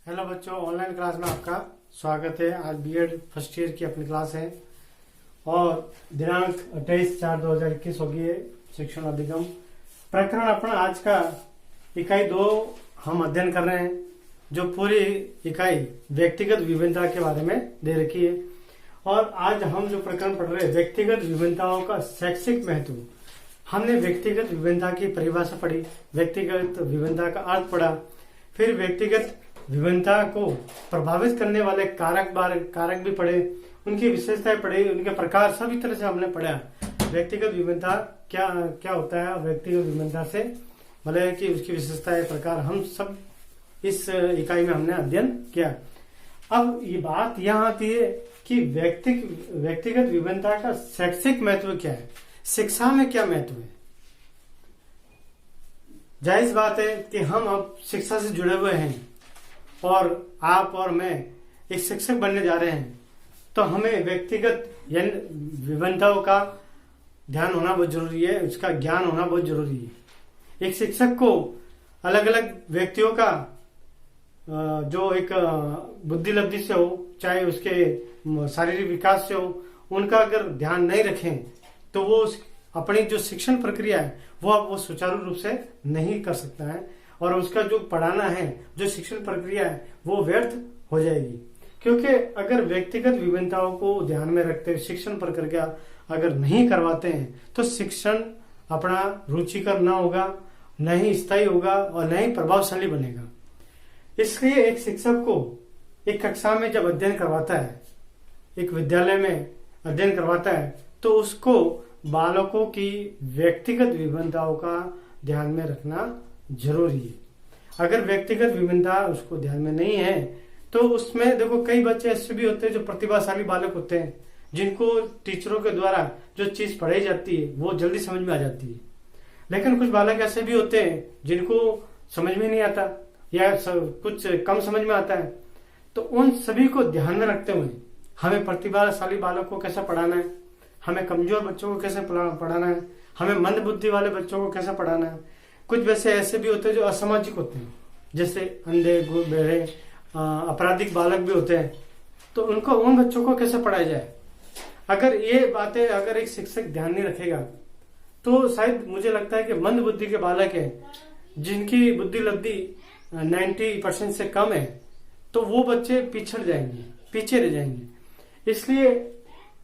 Hello बच्चों, online class में आपका स्वागत है। आज बीएड फर्स्ट ईयर की अपनी क्लास है और दिनांक 28/4/2021 होगी है। शिक्षण अधिगम प्रकरण अपना आज का इकाई 2 हम अध्ययन कर रहे हैं, जो पूरी इकाई व्यक्तिगत विभिन्नता के बारे में दे रखी है। और आज हम जो प्रकरण पढ़ रहे हैं, व्यक्तिगत विभिन्नताओं का शैक्षिक महत्व। हमने व्यक्तिगत विभिन्नता की परिभाषा पढ़ी, व्यक्तिगत विभिन्नता का अर्थ पढ़ा, फिर व्यक्तिगत विभिन्नता को प्रभावित करने वाले कारक भी पढ़े, उनकी विशेषताएं पढ़ी, उनके प्रकार, सभी तरह से हमने पढ़ा। व्यक्तिगत विभिन्नता क्या होता है, व्यक्तिगत विभिन्नता से मतलब कि उसकी विशेषताएं, प्रकार, हम सब इस इकाई में हमने अध्ययन किया। अब ये बात यहाँ आती है कि व्यक्तिगत विभिन्नता का शैक्षिक महत्व क्या है, शिक्षा में क्या महत्व है। जायज बात है कि हम अब शिक्षा से जुड़े हुए हैं और आप और मैं एक शिक्षक बनने जा रहे हैं, तो हमें व्यक्तिगत विभिन्नताओं का ध्यान होना बहुत जरूरी है, उसका ज्ञान होना बहुत जरूरी है। एक शिक्षक को अलग अलग व्यक्तियों का जो एक बुद्धि लब्धि से हो, चाहे उसके शारीरिक विकास से हो, उनका अगर ध्यान नहीं रखें तो वो अपनी जो शिक्षण प्रक्रिया है वो सुचारू रूप से नहीं कर सकता है और उसका जो पढ़ाना है, जो शिक्षण प्रक्रिया है, वो व्यर्थ हो जाएगी। क्योंकि अगर व्यक्तिगत विभिन्नताओं को ध्यान में रखते हुए शिक्षण प्रक्रिया अगर नहीं करवाते हैं तो शिक्षण अपना रुचिकर ना होगा, न ही स्थायी होगा और न ही प्रभावशाली बनेगा। इसलिए एक शिक्षक को एक कक्षा में जब अध्ययन करवाता है, एक विद्यालय में अध्ययन करवाता है, तो उसको बालकों की व्यक्तिगत विभिन्नताओं का ध्यान में रखना जरूरी है। अगर व्यक्तिगत विभिन्नता उसको ध्यान में नहीं है तो उसमें देखो, कई बच्चे ऐसे भी होते हैं जो प्रतिभाशाली बालक होते हैं, जिनको टीचरों के द्वारा जो चीज पढ़ाई जाती है वो जल्दी समझ में आ जाती है। लेकिन कुछ बालक ऐसे भी होते हैं जिनको समझ में नहीं आता या कुछ कम समझ में आता है। तो उन सभी को ध्यान में रखते हुए हमें प्रतिभाशाली बालक को कैसे पढ़ाना है, हमें कमजोर बच्चों को कैसे पढ़ाना है, हमें मंद बुद्धि वाले बच्चों को कैसे पढ़ाना है। कुछ वैसे ऐसे भी होते हैं जो असामाजिक होते हैं, जैसे अंधे, बहरे, आपराधिक बालक भी होते हैं, तो उन बच्चों को कैसे पढ़ाया जाए। अगर ये बातें अगर एक शिक्षक ध्यान नहीं रखेगा तो शायद मुझे लगता है कि मंद बुद्धि के बालक है, जिनकी बुद्धि लब्धि 90% से कम है, तो वो बच्चे पिछड़ जाएंगे, पीछे रह जाएंगे। इसलिए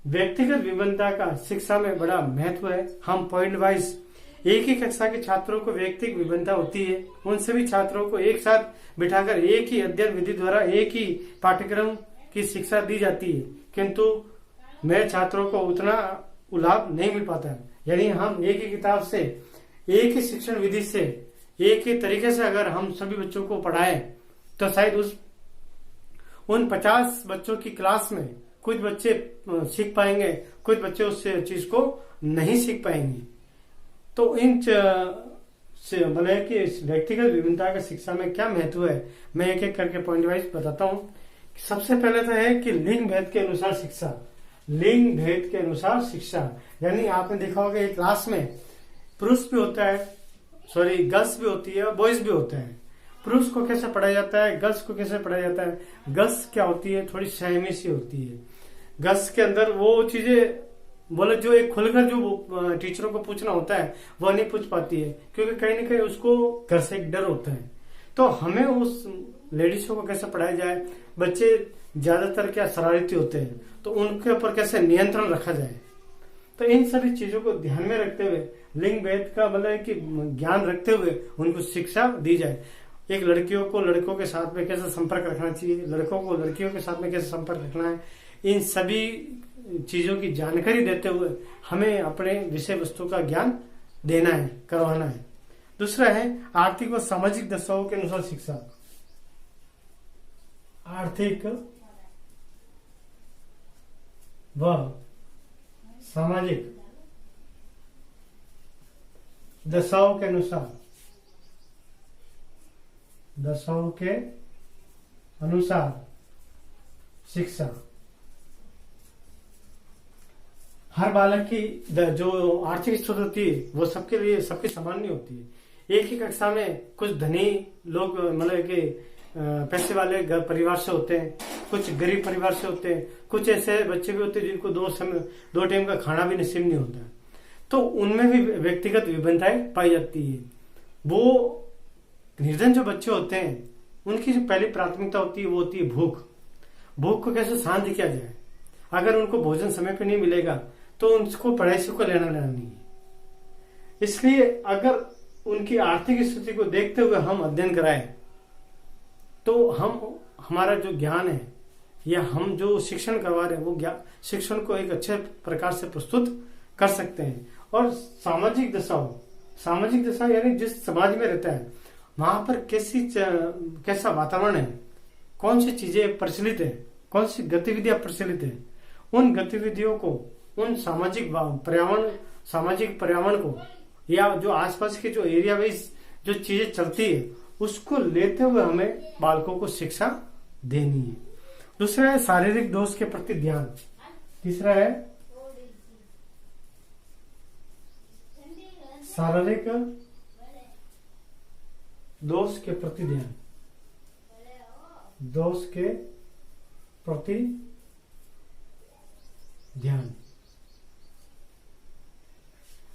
व्यक्तिगत विभिन्नता का शिक्षा में बड़ा महत्व है। हम पॉइंट वाइज एक ही कक्षा के छात्रों को व्यक्तिगत विभिन्नता होती है, उन सभी छात्रों को एक साथ बिठाकर एक ही अध्ययन विधि द्वारा एक ही पाठ्यक्रम की शिक्षा दी जाती है, किंतु मेरे छात्रों को उतना लाभ नहीं मिल पाता है। यानी हम एक ही किताब से, एक ही शिक्षण विधि से, एक ही तरीके से अगर हम सभी बच्चों को पढ़ाएं तो शायद उन 50 बच्चों की क्लास में कुछ बच्चे सीख पाएंगे, कुछ बच्चे उस चीज को नहीं सीख पाएंगे। तो इन से मतलब कि व्यक्तिगत विभिन्नता का शिक्षा में क्या महत्व है, मैं एक एक करके पॉइंट वाइज बताता हूँ। सबसे पहले तो है कि लिंग भेद के अनुसार शिक्षा। लिंग भेद के अनुसार शिक्षा यानी आपने देखा होगा एक क्लास में पुरुष भी होता है, गर्ल्स भी होती है और बॉयज भी होता है। पुरुष को कैसे पढ़ाया जाता है, गर्ल्स को कैसे पढ़ाया जाता है। गर्ल्स क्या होती है, थोड़ी सहमी सी होती है। गर्ल्स के अंदर वो चीजें बोले जो एक खुलकर जो टीचरों को पूछना होता है वो नहीं पूछ पाती है, क्योंकि कहीं ना कहीं उसको घर से एक डर होता है। तो हमें उस लेडीजों को कैसे पढ़ाया जाए। बच्चे ज्यादातर क्या शरारती होते हैं, तो उनके ऊपर कैसे नियंत्रण रखा जाए। तो इन सभी चीजों को ध्यान में रखते हुए लिंग भेद का मतलब कि ज्ञान रखते हुए उनको शिक्षा दी जाए। एक लड़कियों को लड़कों के साथ में कैसे संपर्क रखना चाहिए, लड़कों को लड़कियों के साथ में कैसे संपर्क रखना है, इन सभी चीजों की जानकारी देते हुए हमें अपने विषय वस्तु का ज्ञान देना है, करवाना है। दूसरा है आर्थिक व सामाजिक दशाओं के अनुसार शिक्षा। आर्थिक व सामाजिक दशाओं के अनुसार शिक्षा। हर बालक की जो आर्थिक स्थिति होती है वो सबके लिए सबकी समान नहीं होती है। एक ही कक्षा में कुछ धनी लोग मतलब कि पैसे वाले घर परिवार से होते हैं, कुछ गरीब परिवार से होते हैं, कुछ ऐसे बच्चे भी होते हैं जिनको दो टाइम का खाना भी नसीब नहीं होता। तो उनमें भी व्यक्तिगत विभिन्नताएं पाई जाती है। वो निर्धन जो बच्चे होते हैं उनकी जो पहली प्राथमिकता होती है वो होती है भूख। भूख को कैसे शांत किया जाए। अगर उनको भोजन समय पे नहीं मिलेगा तो उनको पढ़ाई से कोई लेना देना नहीं है। इसलिए अगर उनकी आर्थिक स्थिति को देखते हुए हम अध्ययन कराएं तो हमारा जो ज्ञान है या हम जो शिक्षण करवा रहे हैं वो शिक्षण को एक अच्छे प्रकार से प्रस्तुत कर सकते हैं। और सामाजिक दशा यानी जिस समाज में रहता है वहां पर कैसा वातावरण है, कौन सी चीजें प्रचलित है, कौन सी गतिविधियां प्रचलित है, उन गतिविधियों को, उन सामाजिक पर्यावरण को या जो आसपास के जो एरिया वाइज जो चीजें चलती है उसको लेते हुए हमें बालकों को शिक्षा देनी है। दूसरा है शारीरिक दोष के प्रति ध्यान। तीसरा है शारीरिक दोष के प्रति ध्यान। दोष के प्रति ध्यान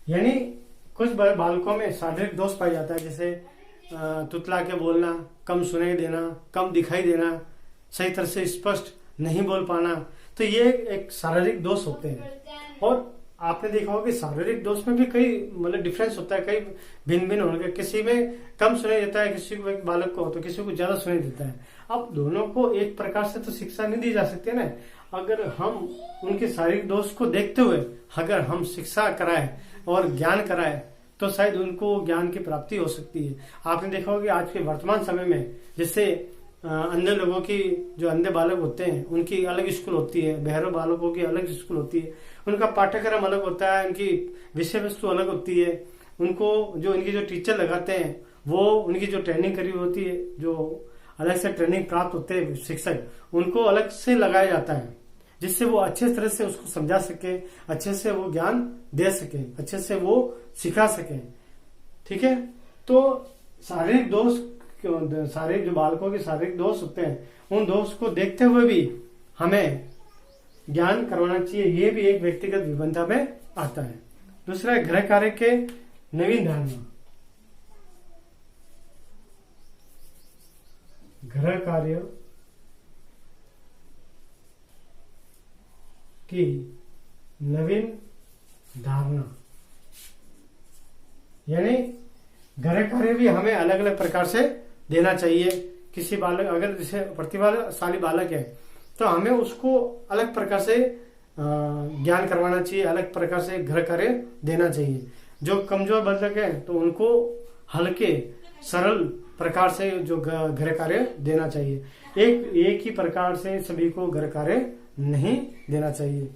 यानी कुछ बालकों में शारीरिक दोष पाया जाता है, जैसे तुतला के बोलना, कम सुनाई देना, कम दिखाई देना, सही तरह से स्पष्ट नहीं बोल पाना। तो ये एक शारीरिक दोष होते हैं। और आपने देखा होगा कि शारीरिक दोष में भी कई मतलब डिफरेंस होता है, कई भिन्न होंगे। किसी में कम सुनाई देता है, किसी को एक बालक को तो किसी को ज्यादा सुनाई देता है। अब दोनों को एक प्रकार से तो शिक्षा नहीं दी जा सकती ना। अगर हम उनके शारीरिक दोष को देखते हुए अगर हम शिक्षा कराएं और ज्ञान कराएं तो शायद उनको ज्ञान की प्राप्ति हो सकती है। आपने देखा होगा कि आज के वर्तमान समय में जैसे अंधे लोगों की, जो अंधे बालक होते हैं उनकी अलग स्कूल होती है, बहरे बालकों की अलग स्कूल होती है, उनका पाठ्यक्रम अलग होता है, उनकी विषय वस्तु अलग होती है, उनको जो इनकी जो टीचर लगाते हैं वो उनकी जो ट्रेनिंग करी होती है, जो अलग से ट्रेनिंग प्राप्त होते हैं शिक्षक, उनको अलग से लगाया जाता है जिससे वो अच्छे तरह से उसको समझा सके, अच्छे से वो ज्ञान दे सके, अच्छे से वो सिखा सके। ठीक है, तो शारीरिक दोष, शारीरिक जो बालकों के शारीरिक दोष होते हैं उन दोष को देखते हुए भी हमें ज्ञान करवाना चाहिए। ये भी एक व्यक्तिगत विभिन्नता में आता है। दूसरा है गृह कार्य के नवीन धारणा। गृह कार्य की नवीन धारणा यानी गृह कार्य भी हमें अलग अलग प्रकार से देना चाहिए। किसी बालक, अगर जैसे प्रतिभाशाली बालक है तो हमें उसको अलग प्रकार से ज्ञान करवाना चाहिए, अलग प्रकार से गृह कार्य देना चाहिए। जो कमजोर बालक है तो उनको हल्के सरल प्रकार से जो गृह कार्य देना चाहिए। एक ही प्रकार से सभी को गृह कार्य नहीं देना चाहिए।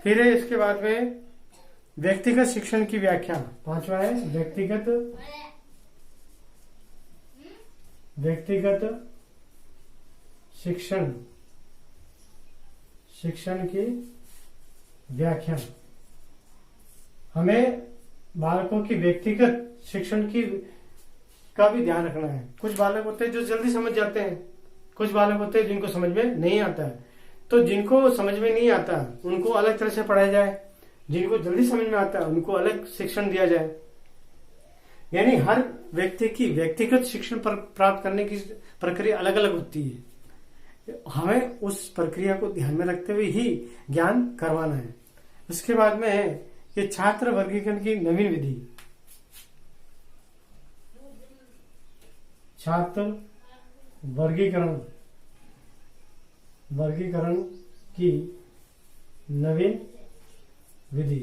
फिर है इसके बाद में व्यक्तिगत शिक्षण की व्याख्या। पांचवा है व्यक्तिगत शिक्षण की व्याख्या। हमें बालकों की व्यक्तिगत शिक्षण का भी ध्यान रखना है। कुछ बालक होते हैं जो जल्दी समझ जाते हैं, कुछ बालक होते हैं जिनको समझ में नहीं आता है। तो जिनको समझ में नहीं आता उनको अलग तरह से पढ़ाया जाए, जिनको जल्दी समझ में आता है उनको अलग शिक्षण दिया जाए। यानी हर व्यक्ति की व्यक्तिगत शिक्षण प्राप्त करने की प्रक्रिया अलग अलग होती है। हमें उस प्रक्रिया को ध्यान में रखते हुए ही ज्ञान करवाना है। उसके बाद में है कि छात्र वर्गीकरण की नवीन विधि। छात्र वर्गीकरण की नवीन विधि।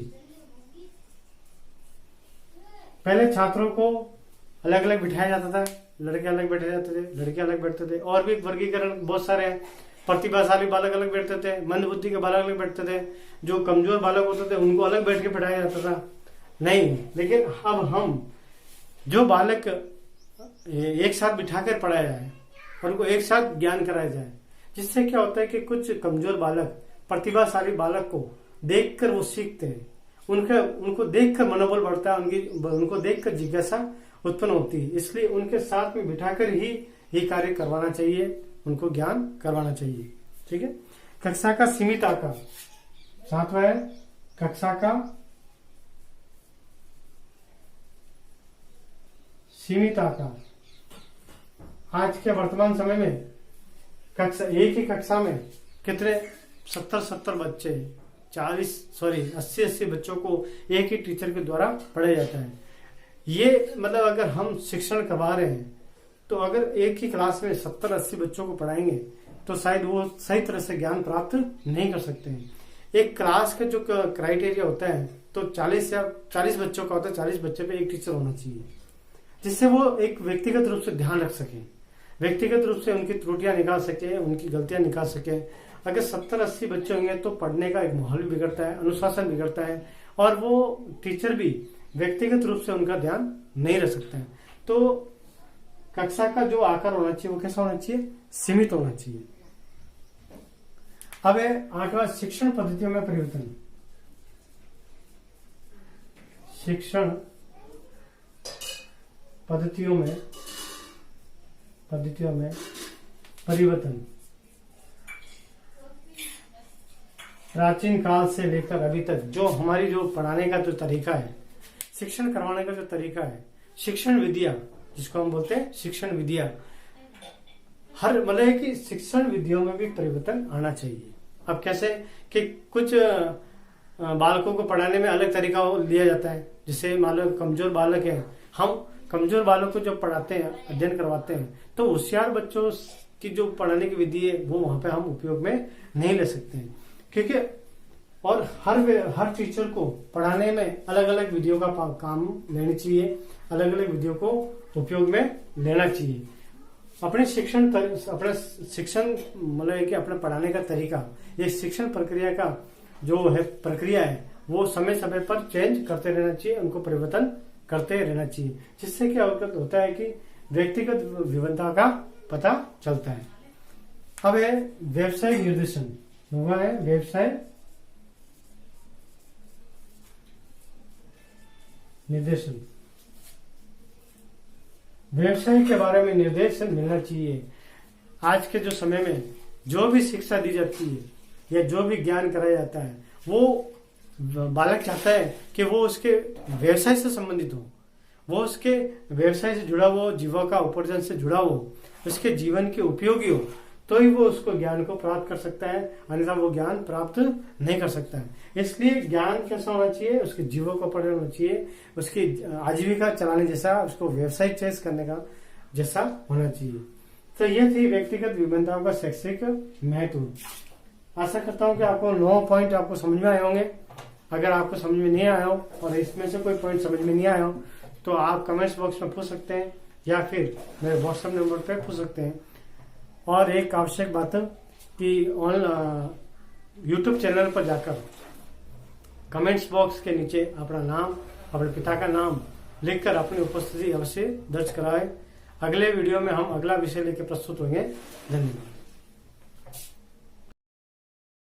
पहले छात्रों को अलग अलग बिठाया जाता था, लड़के अलग बैठे जाते थे, लड़के अलग बैठते थे। और भी वर्गीकरण बहुत सारे हैं। प्रतिभाशाली बालक अलग बैठते थे, मंद बुद्धि के बालक अलग बैठते थे, जो कमजोर बालक होते थे उनको अलग बैठ के पढ़ाया जाता था। नहीं, लेकिन अब हम जो बालक एक साथ बिठाकर पढ़ाया जाए, उनको एक साथ ज्ञान कराया जाए, जिससे क्या होता है कि कुछ कमजोर बालक प्रतिभाशाली बालक को देखकर वो सीखते हैं, उनको देखकर मनोबल बढ़ता है, उनको देखकर जिज्ञासा उत्पन्न होती है। इसलिए उनके साथ में बिठाकर ही ये कार्य करवाना चाहिए, उनको ज्ञान करवाना चाहिए। ठीक है। कक्षा का सीमित आकार, 7वां है कक्षा का सीमित आकार। आज के वर्तमान समय में कक्षा, एक ही कक्षा में कितने 70 बच्चे 80 बच्चों को एक ही टीचर के द्वारा पढ़ाया जाता है। ये मतलब अगर हम शिक्षण करवा रहे हैं तो अगर एक ही क्लास में 70-80 बच्चों को पढ़ाएंगे तो शायद वो सही तरह से ज्ञान प्राप्त नहीं कर सकते हैं। एक क्लास का जो क्राइटेरिया होता है तो 40 बच्चों का होता है, 40 बच्चे पे एक टीचर होना चाहिए, जिससे वो एक व्यक्तिगत रूप से ध्यान रख सके, व्यक्तिगत रूप से उनकी त्रुटियां निकाल सके, उनकी गलतियां निकाल सके। अगर 70-80 बच्चे होंगे तो पढ़ने का एक माहौल बिगड़ता है, अनुशासन बिगड़ता है और वो टीचर भी व्यक्तिगत रूप से उनका ध्यान नहीं रख सकते हैं। तो कक्षा का जो आकार होना चाहिए वो कैसा होना चाहिए? सीमित होना चाहिए। अब है 8वां, शिक्षण पद्धतियों में परिवर्तन। शिक्षण पद्धतियों में परिवर्तन। प्राचीन काल से लेकर अभी तक जो हमारी जो पढ़ाने का जो तरीका है, शिक्षण करवाने का जो तरीका है, शिक्षण विद्या जिसको हम बोलते हैं शिक्षण विद्या, हर मतलब है कि शिक्षण विधियों में भी परिवर्तन आना चाहिए। अब कैसे कि कुछ बालकों को पढ़ाने में अलग तरीका लिया जाता है। जैसे मान लो कमजोर बालक है, हम कमजोर बालक को जब पढ़ाते हैं, अध्ययन करवाते हैं, तो होशियार बच्चों की जो पढ़ाने की विधि है वो वहां पे हम उपयोग में नहीं ले सकते हैं, क्योंकि और हर टीचर को पढ़ाने में अलग अलग विधियों का काम लेनी चाहिए, अलग अलग विधियों को उपयोग में लेना चाहिए। अपने शिक्षण मतलब कि अपने पढ़ाने का तरीका, ये शिक्षण प्रक्रिया का जो है प्रक्रिया है वो समय समय पर चेंज करते रहना चाहिए, उनको परिवर्तन करते रहना चाहिए, जिससे क्या होता है कि व्यक्तिगत विभिन्नता का पता चलता है। अब है व्यवसाय निर्देशन, हुआ है व्यवसाय निर्देशन। व्यवसाय के बारे में निर्देशन मिलना चाहिए। आज के जो समय में जो भी शिक्षा दी जाती है या जो भी ज्ञान कराया जाता है वो बालक चाहता है कि वो उसके व्यवसाय से संबंधित हो, वो उसके व्यवसाय से जुड़ा हो, जीविका उपार्जन से जुड़ा हो, उसके जीवन के उपयोगी हो, तो ही वो उसको ज्ञान को प्राप्त कर सकता है, अन्यथा वो ज्ञान प्राप्त नहीं कर सकता है। इसलिए ज्ञान कैसा होना चाहिए? उसके जीवों का पढ़ना होना चाहिए, उसकी आजीविका चलाने जैसा, उसको व्यवसायिक चेस करने का जैसा होना चाहिए। तो ये थी व्यक्तिगत विभिन्नताओं का शैक्षिक महत्व। आशा करता हूँ कि आपको 9 पॉइंट आपको समझ में आए होंगे। अगर आपको समझ में नहीं आया हो और इसमें से कोई पॉइंट समझ में नहीं आया हो तो आप कमेंट्स बॉक्स में पूछ सकते हैं या फिर मेरे व्हाट्सएप नंबर पे पूछ सकते हैं। और एक आवश्यक बात कि यूट्यूब चैनल पर जाकर कमेंट्स बॉक्स के नीचे अपना नाम, अपने पिता का नाम लिखकर अपनी उपस्थिति अवश्य दर्ज कराएं। अगले वीडियो में हम अगला विषय लेकर प्रस्तुत होंगे। धन्यवाद।